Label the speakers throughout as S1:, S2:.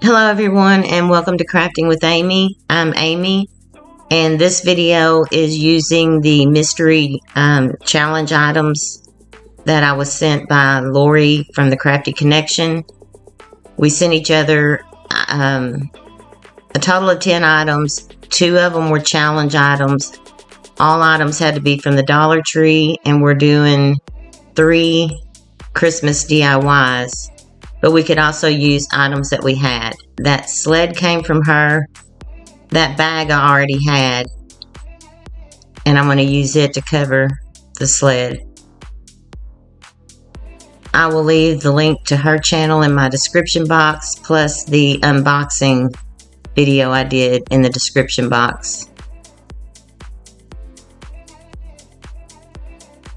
S1: Hello everyone and welcome to Crafting with Amy. I'm Amy and this video is using the mystery challenge items that I was sent by Lori from the Crafty Connection. We sent each other a total of 10 items. 2 of them were challenge items. All items had to be from the Dollar Tree, and we're doing 3 Christmas DIYs. But we could also use items that we had. That sled came from her. That bag I already had. And I'm going to use it to cover the sled. I will leave the link to her channel in my description box, plus the unboxing video I did in the description box.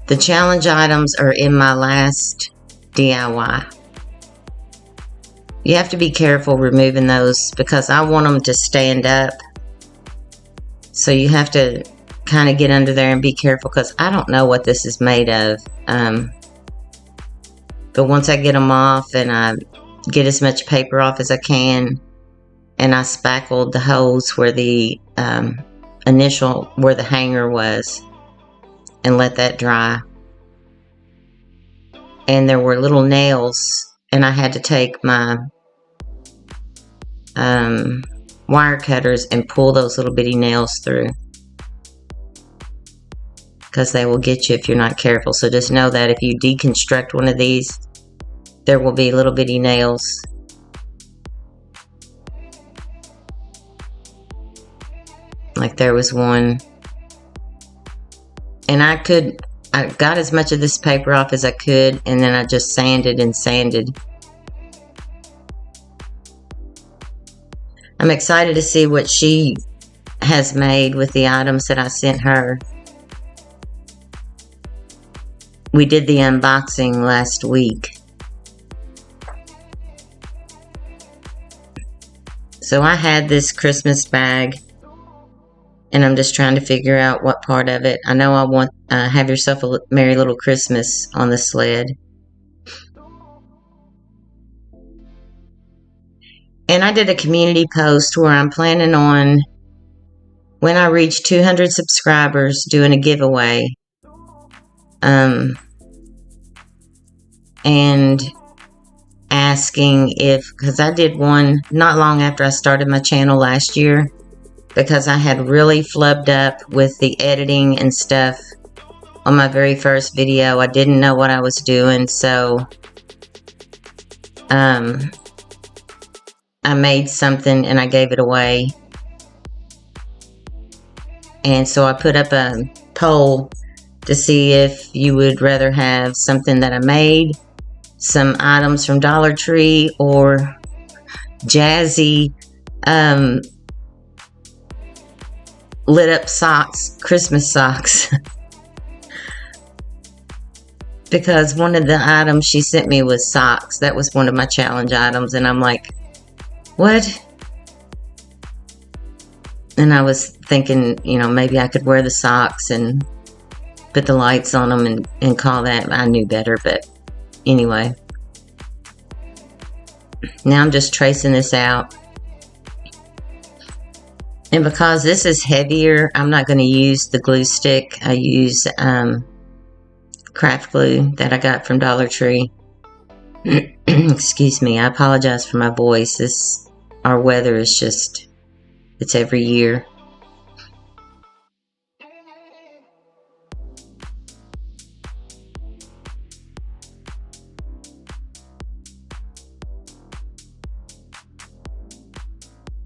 S1: The challenge items are in my last DIY. You have to be careful removing those because I want them to stand up. So you have to kind of get under there and be careful because I don't know what this is made of. But once I get them off and I get as much paper off as I can, and I spackled the holes where the where the hanger was, and let that dry. And there were little nails, and I had to take my wire cutters and pull those little bitty nails through, because they will get you if you're not careful. So just know that if you deconstruct one of these, there will be little bitty nails. Like there was one, and I got as much of this paper off as I could, and then I just sanded and sanded. I'm excited to see what she has made with the items that I sent her. We did the unboxing last week. So I had this Christmas bag, and I'm just trying to figure out what part of it. I know I want Have Yourself a Merry Little Christmas on the sled. And I did a community post where I'm planning on, when I reach 200 subscribers, doing a giveaway. And asking if, because I did one not long after I started my channel last year, because I had really flubbed up with the editing and stuff on my very first video. I didn't know what I was doing, so I made something and I gave it away. And so I put up a poll to see if you would rather have something that I made, some items from Dollar Tree, or jazzy lit up socks, Christmas socks. Because one of the items she sent me was socks. That was one of my challenge items, and I'm like, what? And I was thinking, maybe I could wear the socks and put the lights on them and call that. I knew better, but anyway. Now I'm just tracing this out. And because this is heavier, I'm not going to use the glue stick. I use craft glue that I got from Dollar Tree. Excuse me, I apologize for my voice. Our weather is just, it's every year.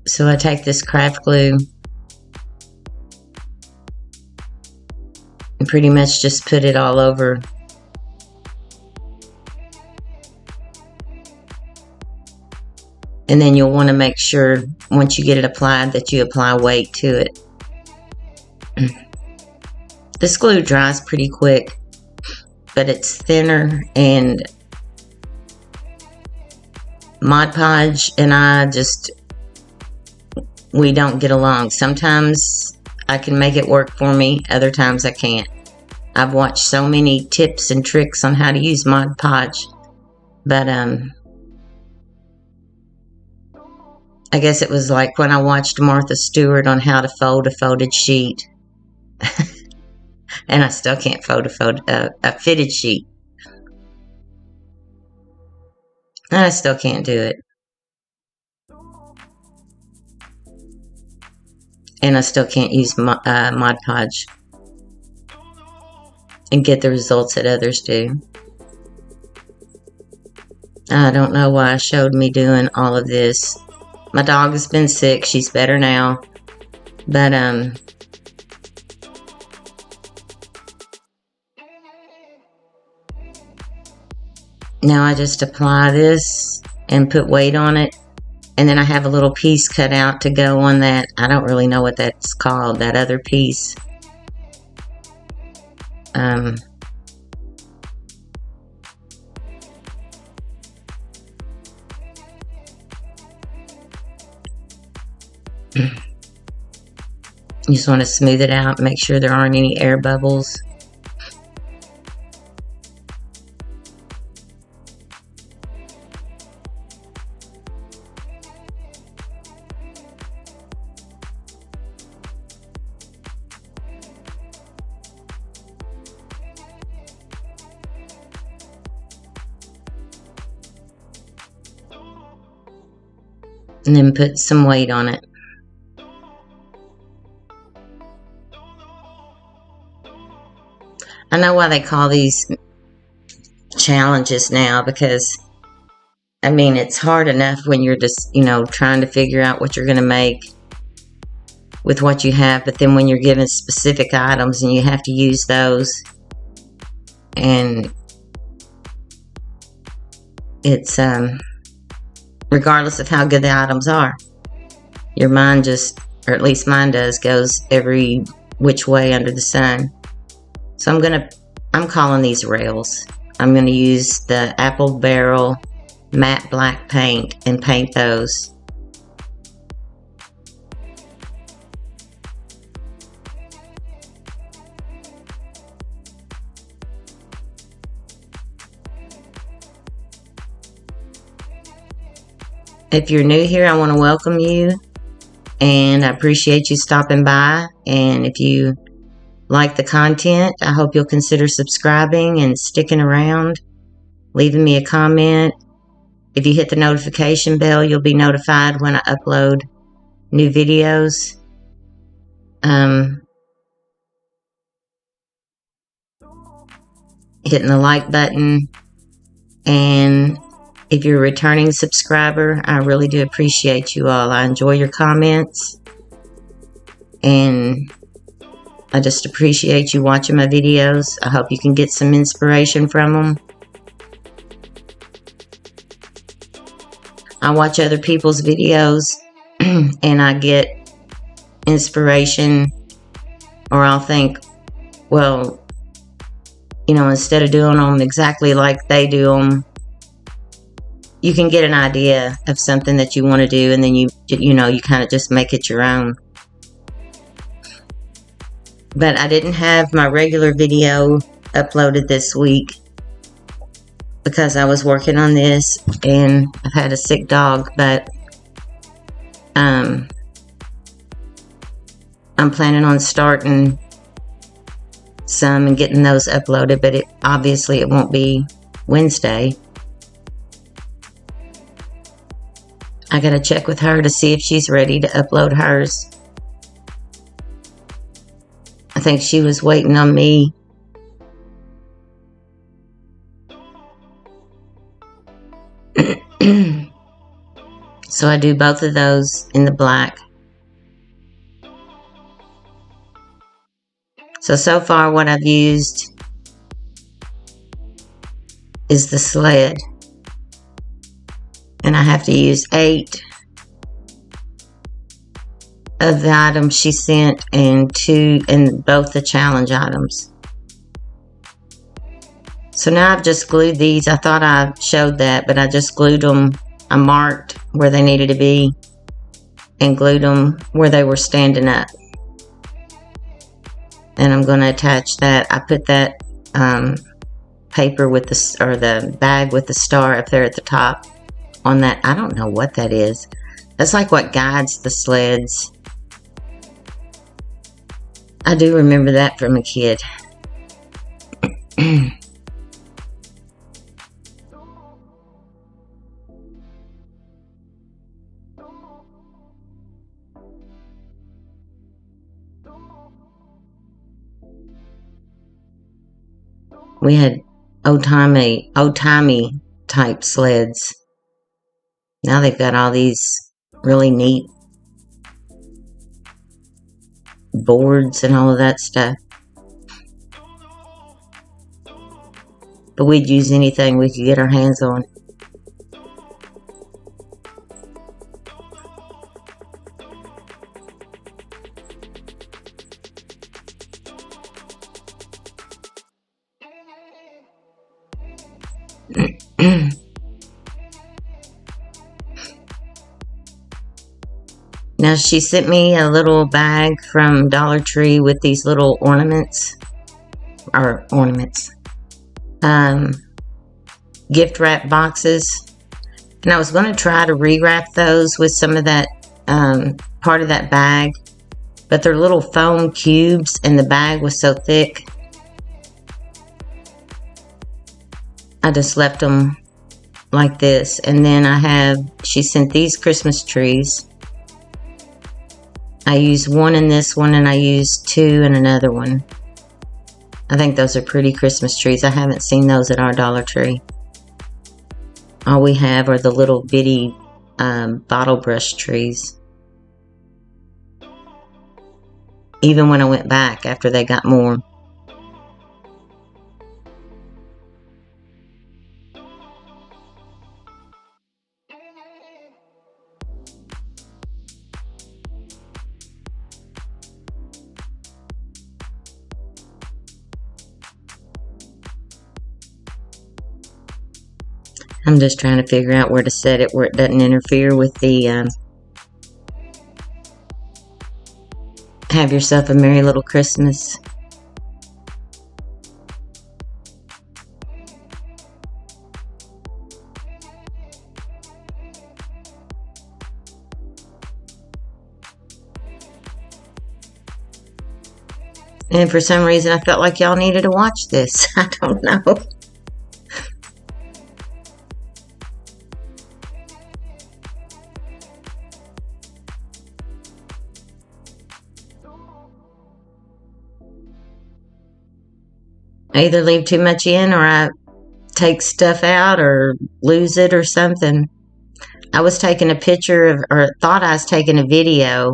S1: So I take this craft glue and pretty much just put it all over. And then you'll want to make sure once you get it applied that you apply weight to it. This glue dries pretty quick, but it's thinner, and Mod Podge and we don't get along. Sometimes I can make it work for me, other times I can't. I've watched so many tips and tricks on how to use Mod Podge, but I guess it was like when I watched Martha Stewart on how to fold a folded sheet. And I still can't fold a fitted sheet. And I still can't do it. And I still can't use Mod Podge and get the results that others do. I don't know why I showed me doing all of this. My dog has been sick. She's better now. But, now I just apply this and put weight on it. And then I have a little piece cut out to go on that. I don't really know what that's called, that other piece. You just want to smooth it out, make sure there aren't any air bubbles. And then put some weight on it. I know why they call these challenges now, because I mean, it's hard enough when you're just, you know, trying to figure out what you're going to make with what you have, but then when you're given specific items and you have to use those, and it's regardless of how good the items are, your mind just, or at least mine does, goes every which way under the sun. So I'm calling these rails. I'm going to use the apple barrel matte black paint and paint those. If you're new here, I want to welcome you, and I appreciate you stopping by. And if you like the content, I hope you'll consider subscribing and sticking around, leaving me a comment. If you hit the notification bell, you'll be notified when I upload new videos. Hitting the like button, and if you're a returning subscriber, I really do appreciate you all. I enjoy your comments, and I just appreciate you watching my videos. I hope you can get some inspiration from them. I watch other people's videos and I get inspiration, or I'll think, well, you know, instead of doing them exactly like they do them, you can get an idea of something that you want to do, and then you kind of just make it your own. But I didn't have my regular video uploaded this week because I was working on this, and I've had a sick dog, but I'm planning on starting some and getting those uploaded, but obviously it won't be Wednesday. I gotta check with her to see if she's ready to upload hers. I think she was waiting on me. So I do both of those in the black. So far what I've used is the sled. And I have to use 8 of the items she sent, and 2 in both the challenge items. So now I've just glued these. I thought I showed that, but I just glued them. I marked where they needed to be and glued them where they were standing up. And I'm going to attach that. I put that paper with the bag with the star up there at the top on that. I don't know what that is. That's like what guides the sleds. I do remember that from a kid. We had old-timey type sleds. Now they've got all these really neat boards and all of that stuff. But we'd use anything we could get our hands on. Now she sent me a little bag from Dollar Tree with these little ornaments, gift wrap boxes, and I was going to try to rewrap those with some of that part of that bag, but they're little foam cubes and the bag was so thick I just left them like this. And then she sent these Christmas trees. I used one in this one and I used two in another one. I think those are pretty Christmas trees. I haven't seen those at our Dollar Tree. All we have are the little bitty bottle brush trees. Even when I went back after they got more. I'm just trying to figure out where to set it where it doesn't interfere with the Have Yourself a Merry Little Christmas. And for some reason I felt like y'all needed to watch this. I don't know. I either leave too much in or I take stuff out or lose it or something. I was taking a picture of, or thought I was taking a video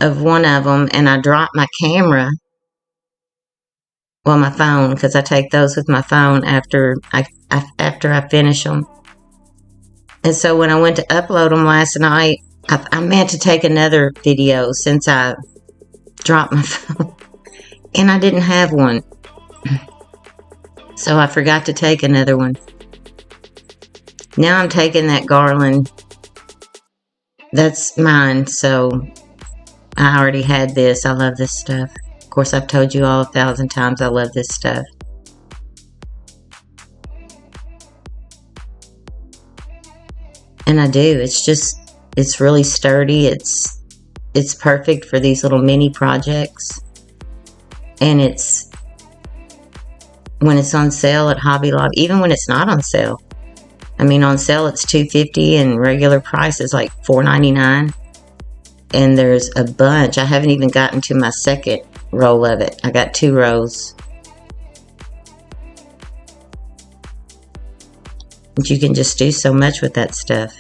S1: of one of them and I dropped my camera. Well, my phone, because I take those with my phone after I finish them. And so when I went to upload them last night, I meant to take another video since I dropped my phone. And I didn't have one. So I forgot to take another one. Now I'm taking that garland. That's mine, so I already had this. I love this stuff. Of course, I've told you all 1,000 times I love this stuff. And I do. It's really sturdy. It's perfect for these little mini projects. And when it's on sale at Hobby Lobby, even when it's not on sale. I mean, on sale it's $2.50 and regular price is like $4.99. And there's a bunch. I haven't even gotten to my second roll of it. I got 2 rows. But you can just do so much with that stuff.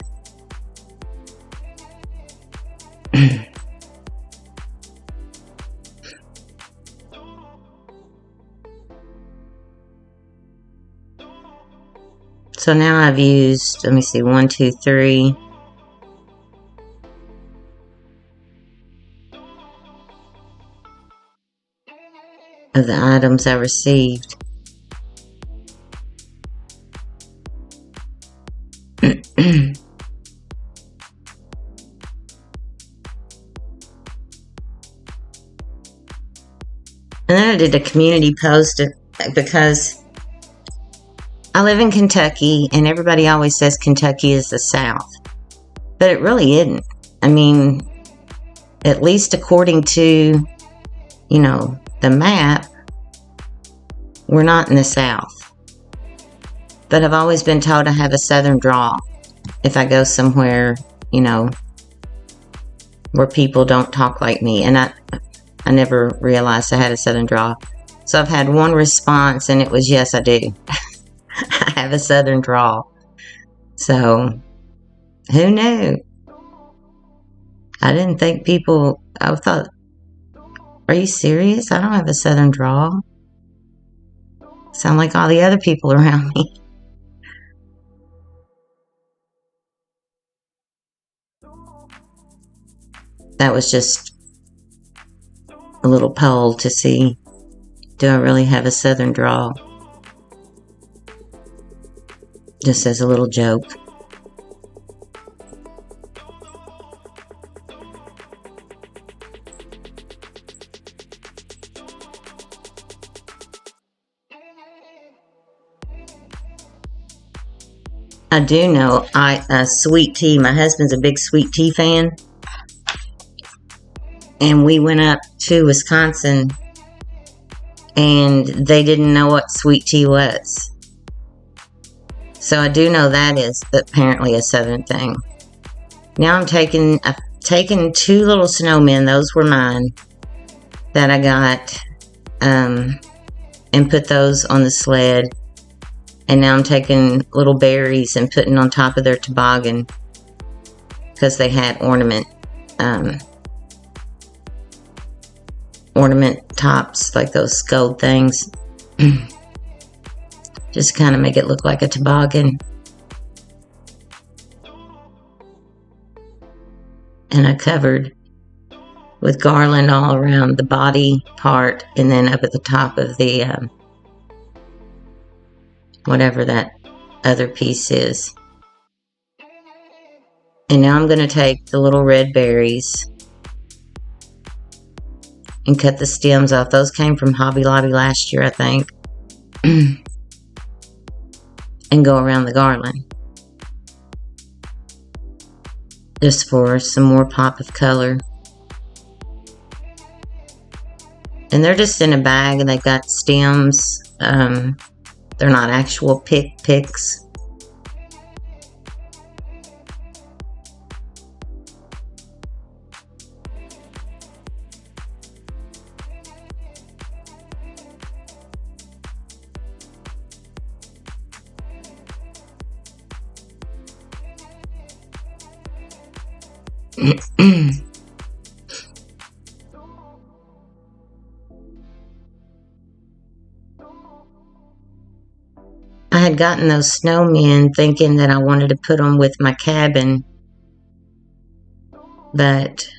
S1: So now I've used, let me see, 1, 2, 3. Of the items I received. And then I did a community post because I live in Kentucky, and everybody always says Kentucky is the South. But it really isn't. I mean, at least according to, you know, the map, we're not in the South. But I've always been told I have a Southern drawl if I go somewhere, you know, where people don't talk like me. And I never realized I had a Southern drawl. So I've had one response, and it was, yes, I do. I have a Southern drawl. So, who knew? I didn't think people, I thought, are you serious? I don't have a Southern drawl. Sound like all the other people around me. That was just a little poll to see, do I really have a Southern drawl? Just as a little joke. I do know sweet tea. My husband's a big sweet tea fan. And we went up to Wisconsin, and they didn't know what sweet tea was. So I do know that is apparently a Southern thing. Now I've taken 2 little snowmen, those were mine, that I got, and put those on the sled. And now I'm taking little berries and putting on top of their toboggan, because they had ornament tops, like those gold things. Just kind of make it look like a toboggan. And I covered with garland all around the body part, and then up at the top of the whatever that other piece is. And now I'm going to take the little red berries and cut the stems off. Those came from Hobby Lobby last year, I think. And go around the garland. Just for some more pop of color. And they're just in a bag, and they've got stems. They're not actual picks. I had gotten those snowmen thinking that I wanted to put them with my cabin, but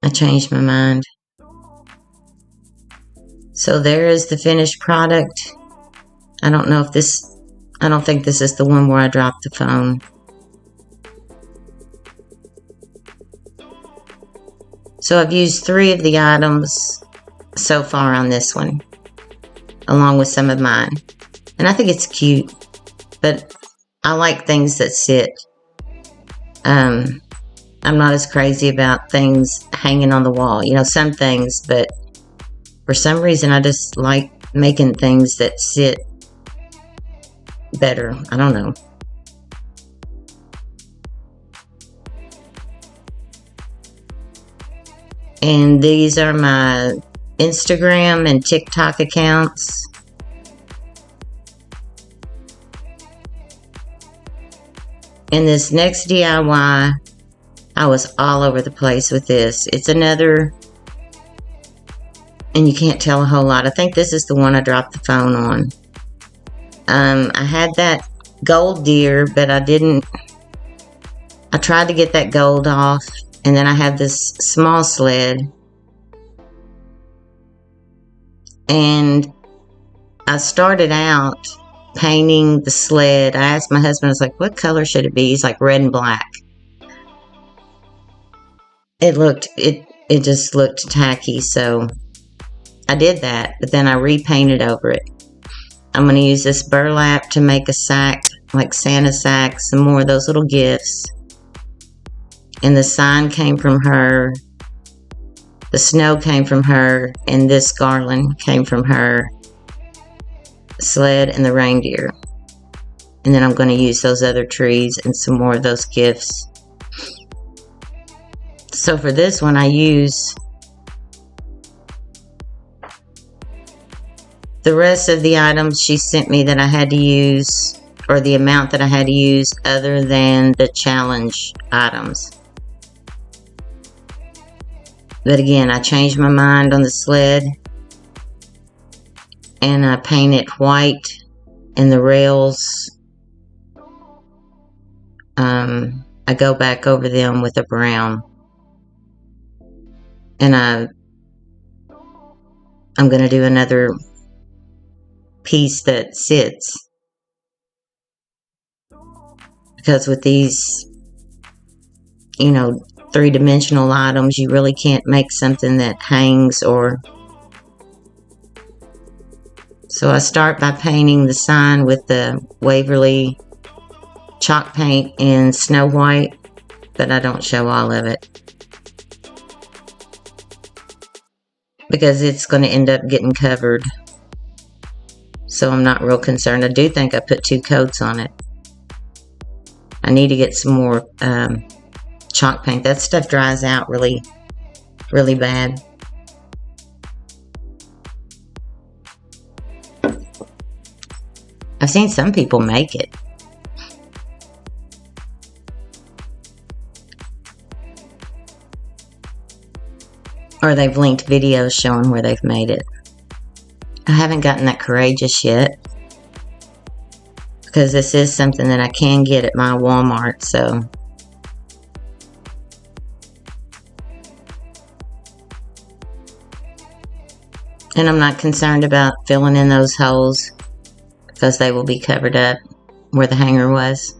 S1: I changed my mind. So there is the finished product. I don't think this is the one where I dropped the phone. So I've used 3 of the items so far on this one, along with some of mine. And I think it's cute, but I like things that sit. I'm not as crazy about things hanging on the wall. You know, some things, but for some reason I just like making things that sit better. I don't know. And these are my Instagram and TikTok accounts. And this next DIY, I was all over the place with this. It's another, and you can't tell a whole lot. I think this is the one I dropped the phone on. I had that gold deer, but I tried to get that gold off, and then I have this small sled. And I started out painting the sled. I asked my husband, I was like, what color should it be? He's like, red and black. It just looked tacky, so I did that, but then I repainted over it. I'm going to use this burlap to make a sack like Santa sacks, some more of those little gifts. And the sign came from her. The snow came from her. And this garland came from her. Sled and the reindeer. And then I'm going to use those other trees and some more of those gifts. So for this one, I use the rest of the items she sent me that I had to use, or the amount that I had to use, other than the challenge items. But again, I changed my mind on the sled, and I paint it white, and the rails, I go back over them with a brown. And I'm going to do another piece that sits. Because with these, you know, three-dimensional items, you really can't make something that hangs or... So I start by painting the sign with the Waverly chalk paint in Snow White, but I don't show all of it, because it's going to end up getting covered. So I'm not real concerned. I do think I put 2 coats on it. I need to get some more chalk paint. That stuff dries out really, really bad. I've seen some people make it. Or they've linked videos showing where they've made it. I haven't gotten that courageous yet, because this is something that I can get at my Walmart, so. And I'm not concerned about filling in those holes, because they will be covered up where the hanger was.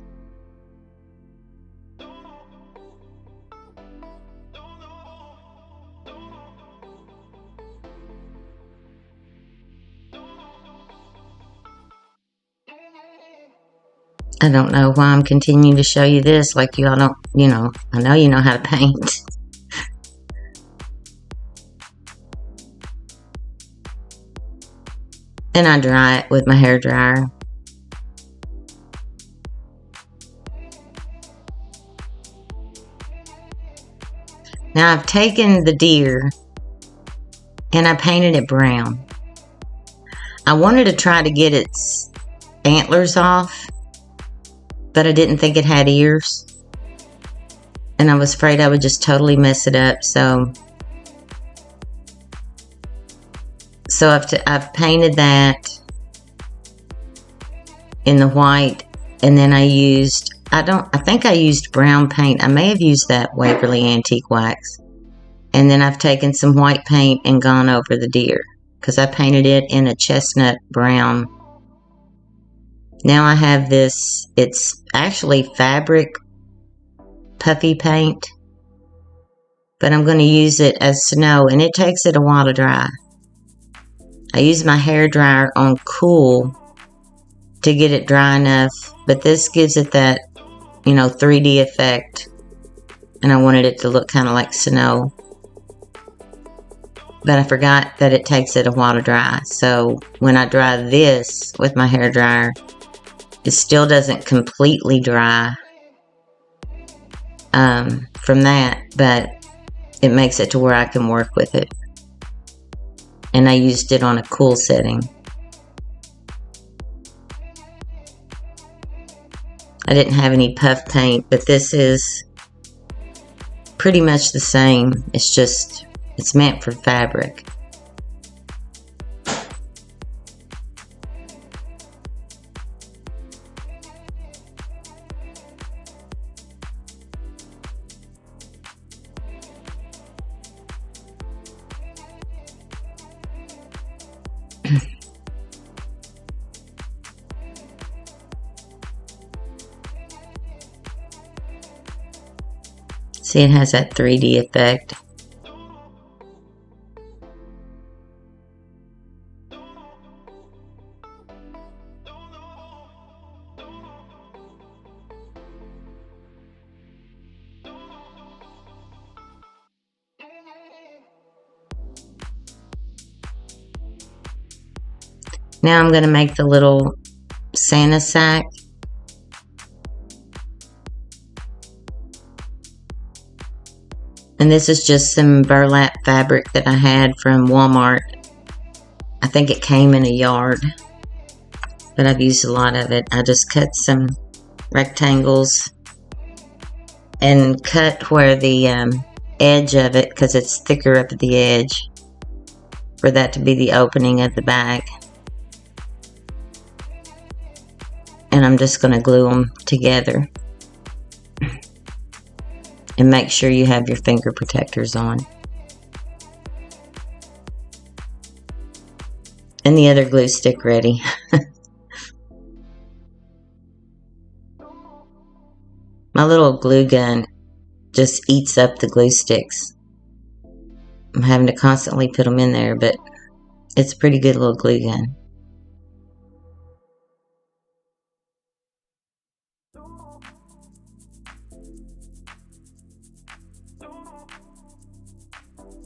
S1: I don't know why I'm continuing to show you this, like you all don't, you know, I know you know how to paint. And I dry it with my hair dryer. Now I've taken the deer and I painted it brown. I wanted to try to get its antlers off, but I didn't think it had ears. And I was afraid I would just totally mess it up, so I've painted that in the white, and then I used, I think I used brown paint. I may have used that Waverly Antique Wax. And then I've taken some white paint and gone over the deer, because I painted it in a chestnut brown. Now I have this, it's actually fabric puffy paint, but I'm going to use it as snow, and it takes it a while to dry. I use my hair dryer on cool to get it dry enough, but this gives it that, you know, 3D effect, and I wanted it to look kind of like snow. But I forgot that it takes it a while to dry, so when I dry this with my hair dryer, it still doesn't completely dry from that, but it makes it to where I can work with it. And I used it on a cool setting. I didn't have any puff paint, but this is pretty much the same. It's just, it's meant for fabric. See, it has that 3D effect. Now I'm going to make the little Santa sack. And this is just some burlap fabric that I had from Walmart. I think it came in a yard, but I've used a lot of it. I just cut some rectangles and cut where the edge of it, because it's thicker up at the edge, for that to be the opening of the bag. And I'm just going to glue them together. And make sure you have your finger protectors on. And the other glue stick ready. My little glue gun just eats up the glue sticks. I'm having to constantly put them in there, but it's a pretty good little glue gun.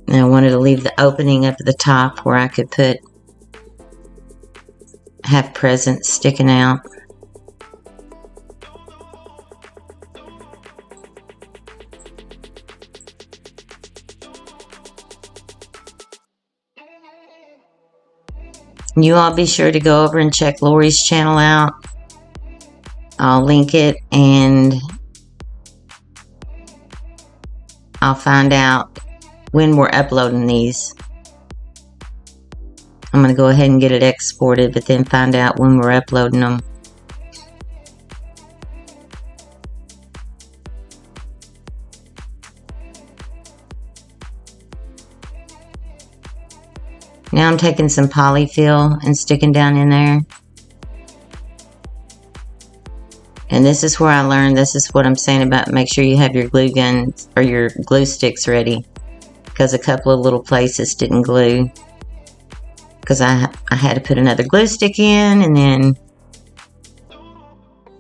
S1: Now I wanted to leave the opening up at the top where I could have presents sticking out. You all be sure to go over and check Lori's channel out. I'll link it, and I'll find out when we're uploading these. I'm going to go ahead and get it exported, but then find out when we're uploading them. Now I'm taking some polyfill and sticking down in there. And this is where I learned, this is what I'm saying about make sure you have your glue guns or your glue sticks ready. Because a couple of little places didn't glue. Because I had to put another glue stick in, and then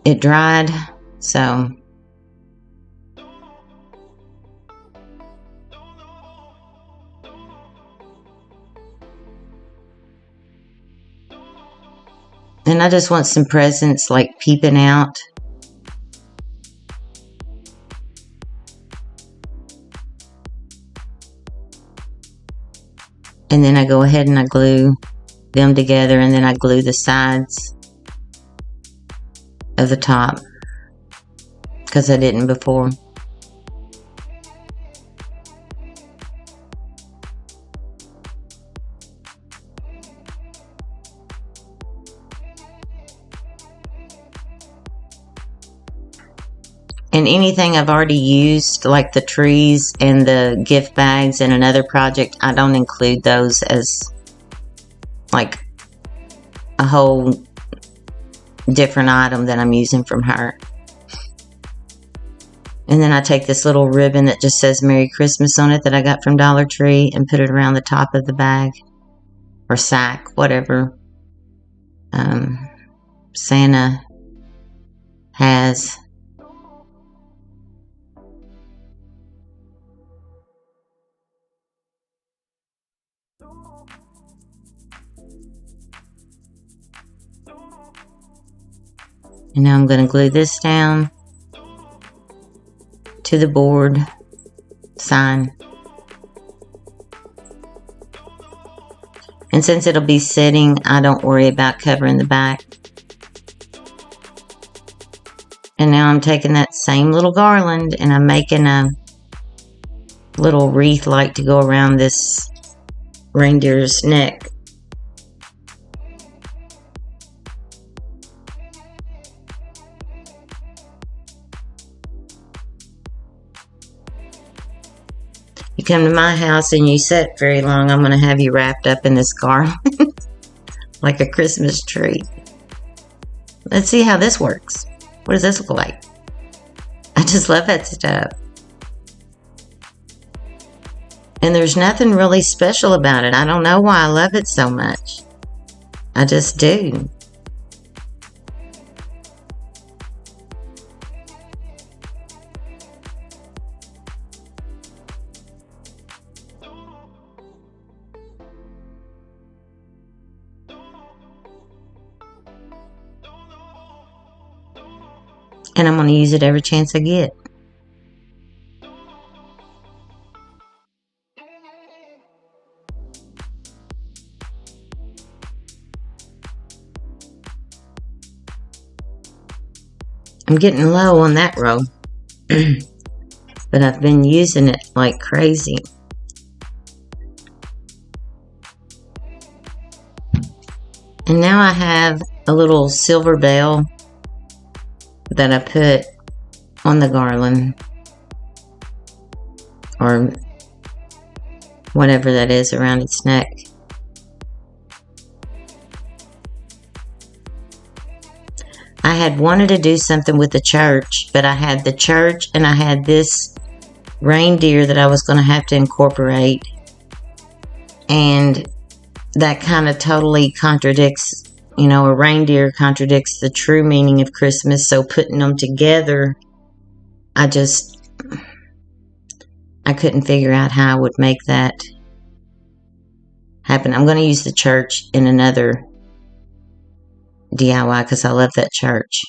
S1: it dried. So and I just want some presents like peeping out. And then I go ahead and I glue them together, and then I glue the sides of the top, because I didn't before. And anything I've already used, like the trees and the gift bags in another project, I don't include those as like a whole different item that I'm using from her. And then I take this little ribbon that just says Merry Christmas on it that I got from Dollar Tree and put it around the top of the bag or sack, whatever Santa has. And now I'm going to glue this down to the board sign. And since it'll be sitting, I don't worry about covering the back. And now I'm taking that same little garland and I'm making a little wreath like to go around this reindeer's neck. You come to my house and you sit very long, I'm going to have you wrapped up in this garland like a Christmas tree. Let's see how this works. What does this look like? I just love that stuff. And there's nothing really special about it. I don't know why I love it so much. I just do. And I'm going to use it every chance I get. I'm getting low on that row, but I've been using it like crazy. And now I have a little silver bell that I put on the garland, or whatever that is around its neck. I had wanted to do something with the church, but I had the church and I had this reindeer that I was going to have to incorporate, and that kind of totally contradicts, you know, a reindeer contradicts the true meaning of Christmas. So putting them together, I couldn't figure out how I would make that happen. I'm going to use the church in another DIY because I love that church.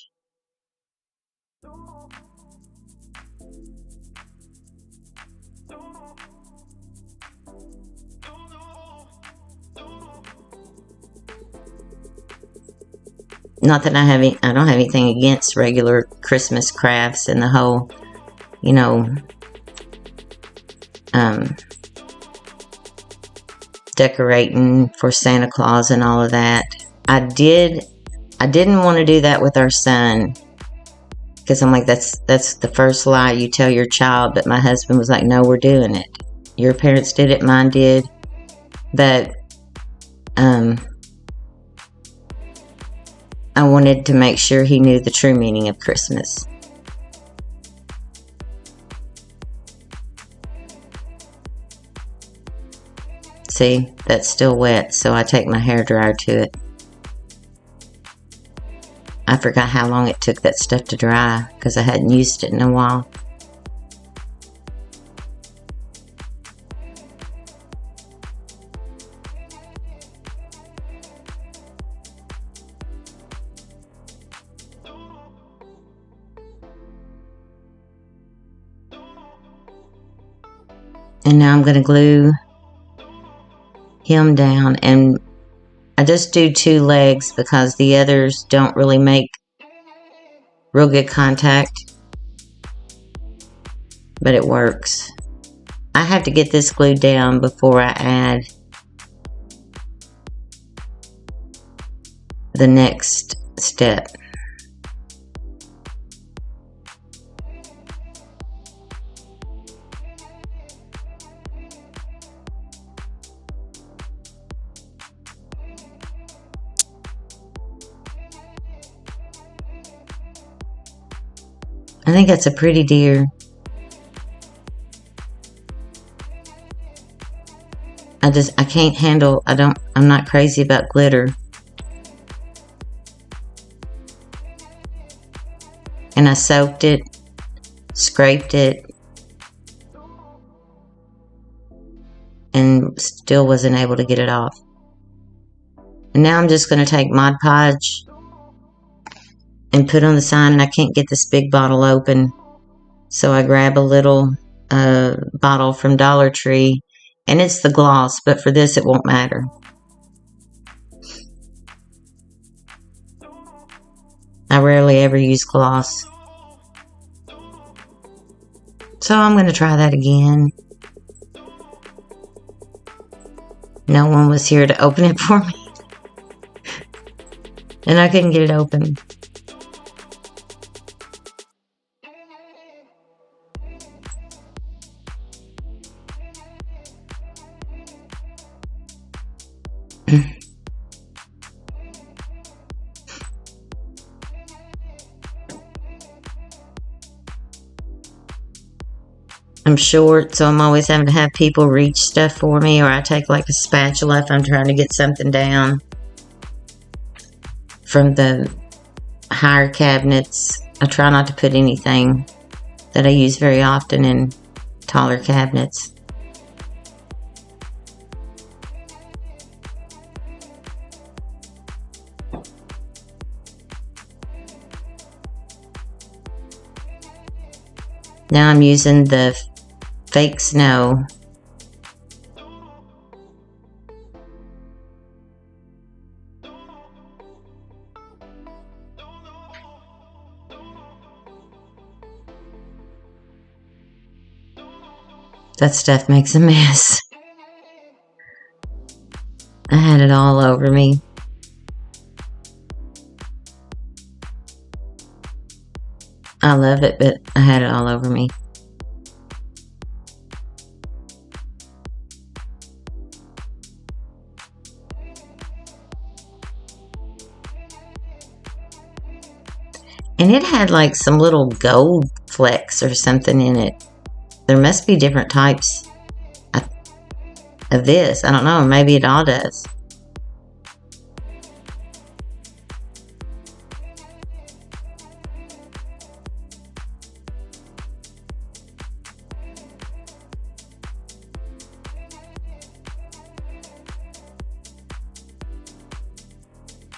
S1: Not that I don't have anything against regular Christmas crafts and the whole, you know, decorating for Santa Claus and all of that. I didn't want to do that with our son, because I'm like, that's the first lie you tell your child. But my husband was like, no, we're doing it. Your parents did it, mine did. But I wanted to make sure he knew the true meaning of Christmas. See, that's still wet, so I take my hairdryer to it. I forgot how long it took that stuff to dry because I hadn't used it in a while. And now I'm going to glue him down, and I just do 2 legs because the others don't really make real good contact, but it works. I have to get this glued down before I add the next step. I think that's a pretty deer. I can't handle, I'm not crazy about glitter. And I soaked it, scraped it, and still wasn't able to get it off. And now I'm just going to take Mod Podge and put on the sign, and I can't get this big bottle open. So I grab a little bottle from Dollar Tree, and it's the gloss, but for this it won't matter. I rarely ever use gloss. So I'm going to try that again. No one was here to open it for me. And I couldn't get it open. I'm short, so I'm always having to have people reach stuff for me, or I take like a spatula if I'm trying to get something down from the higher cabinets. I try not to put anything that I use very often in taller cabinets. Now I'm using the fake snow. That stuff makes a mess. I had it all over me. I love it, but I had it all over me. And it had like some little gold flecks or something in it. There must be different types of this. I don't know, maybe it all does.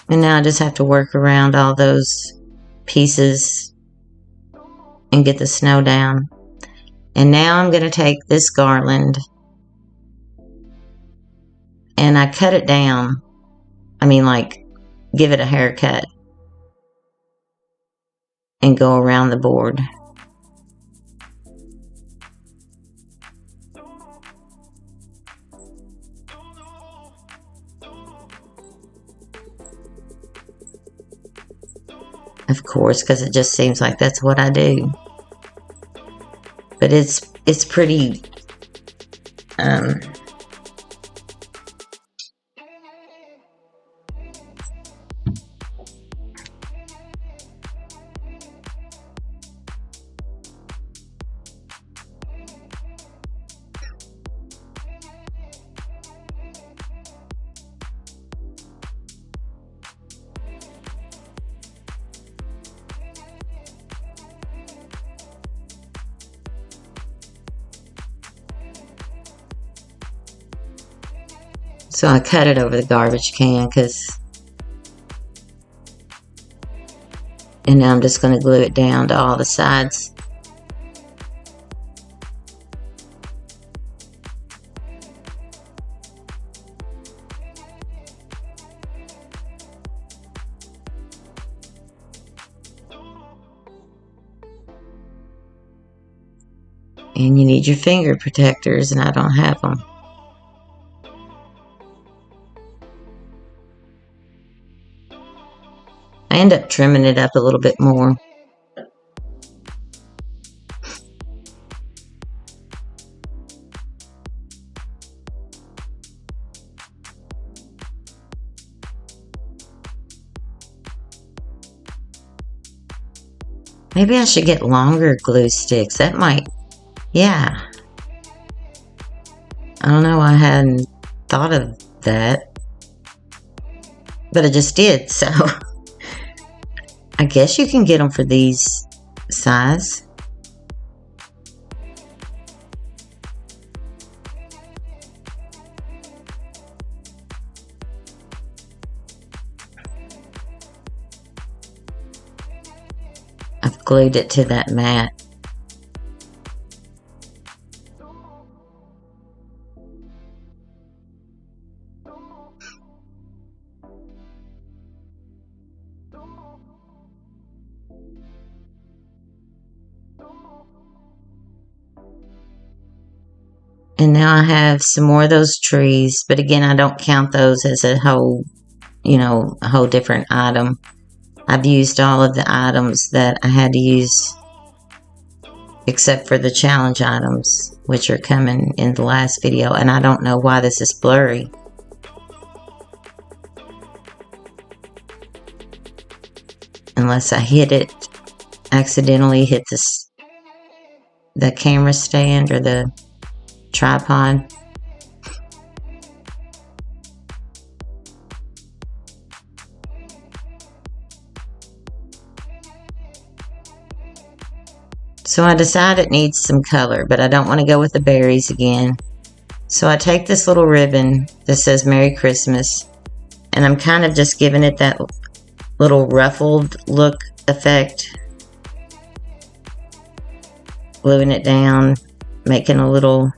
S1: And now I just have to work around all those pieces and get the snow down. And now I'm going to take this garland and I cut it down. I mean, like, give it a haircut and go around the board. Of course, because it just seems like that's what I do. But it's pretty so I cut it over the garbage can and now I'm just going to glue it down to all the sides. And you need your finger protectors, and I don't have them. I end up trimming it up a little bit more. Maybe I should get longer glue sticks. That might, yeah. I don't know, I hadn't thought of that. But I just did, so I guess you can get them for these size. I've glued it to that mat. And now I have some more of those trees, but again, I don't count those as a whole, you know, a whole different item. I've used all of the items that I had to use, except for the challenge items, which are coming in the last video, and I don't know why this is blurry. Unless I accidentally hit the camera stand or the tripod. So I decide it needs some color, but I don't want to go with the berries again. So I take this little ribbon that says Merry Christmas, and I'm kind of just giving it that little ruffled look effect. gluing it down, making a little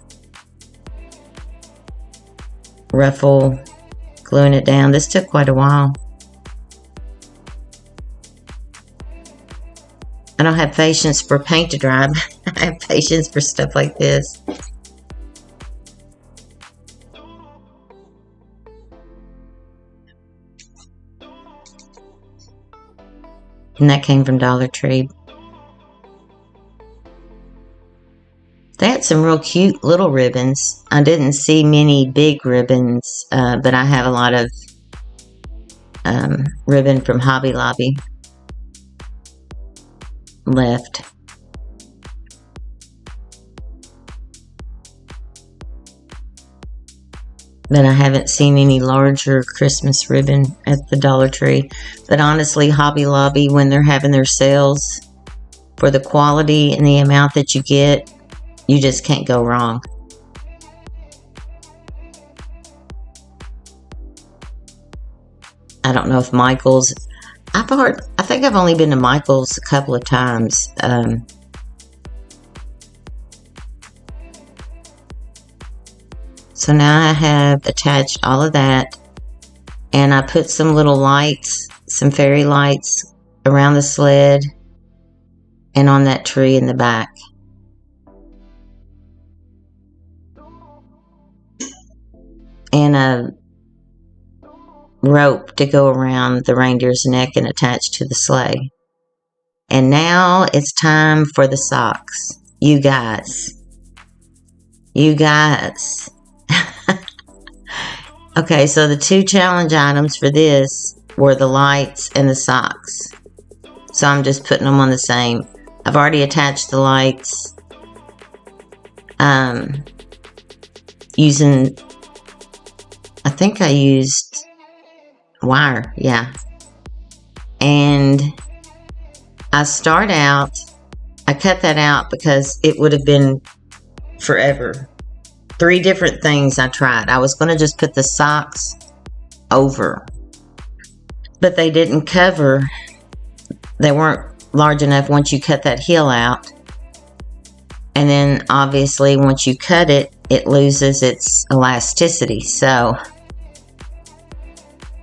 S1: ruffle, gluing it down. This took quite a while. I don't have patience for paint to dry, but I have patience for stuff like this. And that came from Dollar Tree. They had some real cute little ribbons. I didn't see many big ribbons, but I have a lot of ribbon from Hobby Lobby left. But I haven't seen any larger Christmas ribbon at the Dollar Tree. But honestly, Hobby Lobby, when they're having their sales, for the quality and the amount that you get, you just can't go wrong. I don't know if Michael's... I think I've only been to Michael's a couple of times. So now I have attached all of that, and I put some little lights, some fairy lights around the sled and on that tree in the back. And a rope to go around the reindeer's neck and attach to the sleigh. And now it's time for the socks. You guys. Okay, so the two challenge items for this were the lights and the socks. So I'm just putting them on the same. I've already attached the lights. Using, I think I used wire, yeah. And I start out, I cut that out because it would have been forever. 3 different things I tried. I was going to just put the socks over, but they didn't cover. They weren't large enough once you cut that heel out. And then obviously once you cut it, it loses its elasticity. So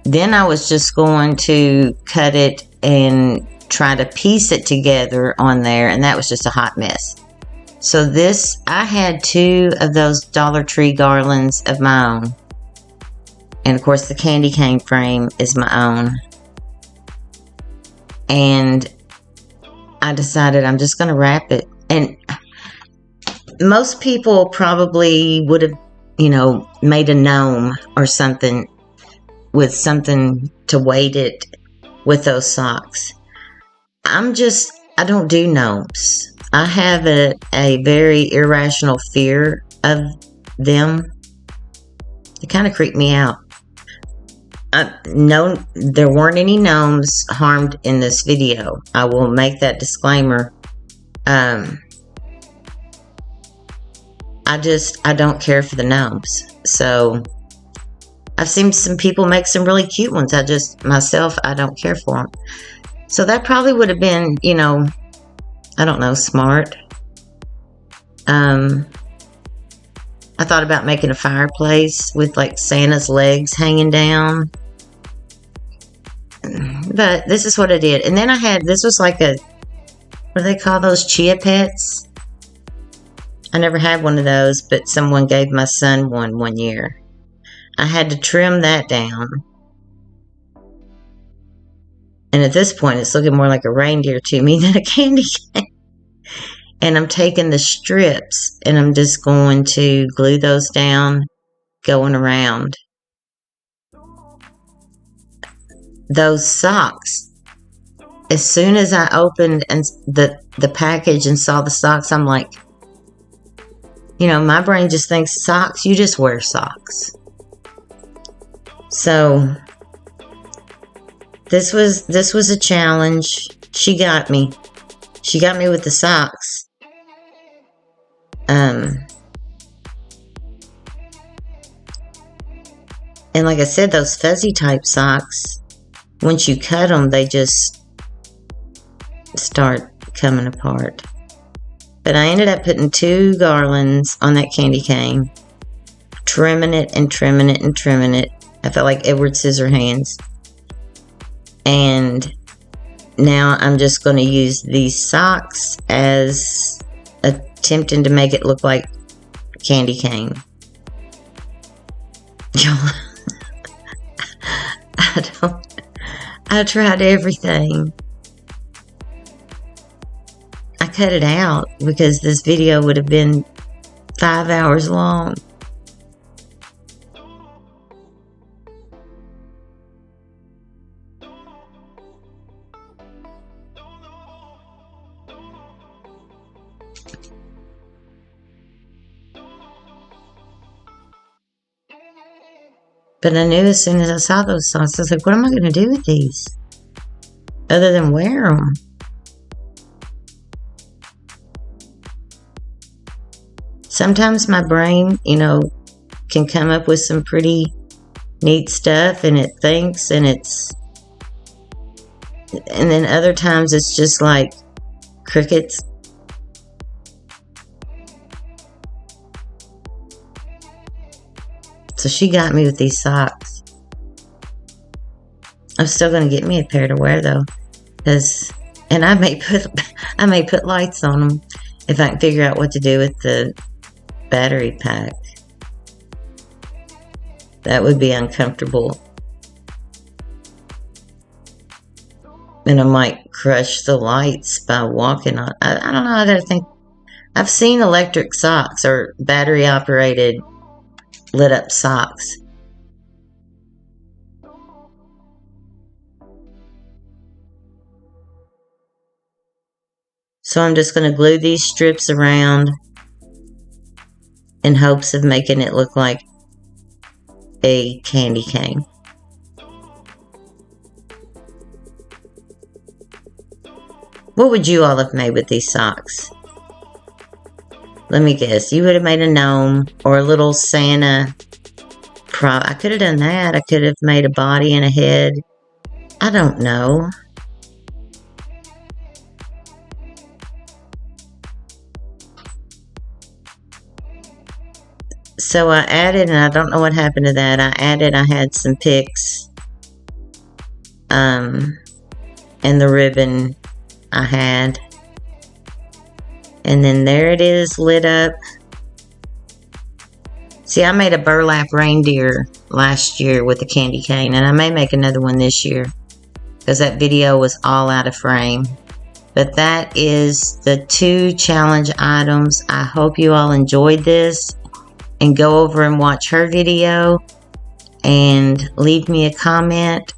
S1: then I was just going to cut it and try to piece it together on there, and that was just a hot mess. So this, I had 2 of those Dollar Tree garlands of my own. And of course the candy cane frame is my own. And I decided I'm just going to wrap it. And most people probably would have, you know, made a gnome or something with something to weight it with those socks. I don't do gnomes. I have a very irrational fear of them. They kind of creep me out. No, there weren't any gnomes harmed in this video. I will make that disclaimer. I don't care for the gnomes. So I've seen some people make some really cute ones. Myself, I don't care for them. So that probably would have been, you know, I don't know, smart. I thought about making a fireplace with like Santa's legs hanging down. But this is what I did. And then I had, this was like a, what do they call those, chia pets? I never had one of those, but someone gave my son one year. I had to trim that down. And at this point, it's looking more like a reindeer to me than a candy cane. And I'm taking the strips and I'm just going to glue those down, going around. Those socks, as soon as I opened and the package and saw the socks, I'm like, you know, my brain just thinks socks, you just wear socks. So this was a challenge. She got me. She got me with the socks. And like I said, those fuzzy type socks, once you cut them, they just start coming apart. But I ended up putting 2 garlands on that candy cane, trimming it and trimming it and trimming it. I felt like Edward Scissorhands. And now I'm just going to use these socks as attempting to make it look like candy cane. I tried everything. I cut it out because this video would have been 5 hours long. But I knew as soon as I saw those socks, I was like, what am I going to do with these? Other than wear them. Sometimes my brain, you know, can come up with some pretty neat stuff and it thinks and then other times it's just like crickets. So she got me with these socks. I'm still going to get me a pair to wear though, and I may put lights on them if I can figure out what to do with the battery pack. That would be uncomfortable. And I might crush the lights by walking on. I don't know. I gotta think. I've seen electric socks or battery operated lit up socks. So I'm just going to glue these strips around in hopes of making it look like a candy cane. What would you all have made with these socks? Let me guess. You would have made a gnome or a little Santa. I could have done that. I could have made a body and a head. I don't know. So I added, and I don't know what happened to that. I had some picks. And the ribbon I had. And then there it is, lit up. See, I made a burlap reindeer last year with a candy cane, and I may make another one this year because that video was all out of frame. But that is the 2 challenge items. I hope you all enjoyed this, and go over and watch her video and leave me a comment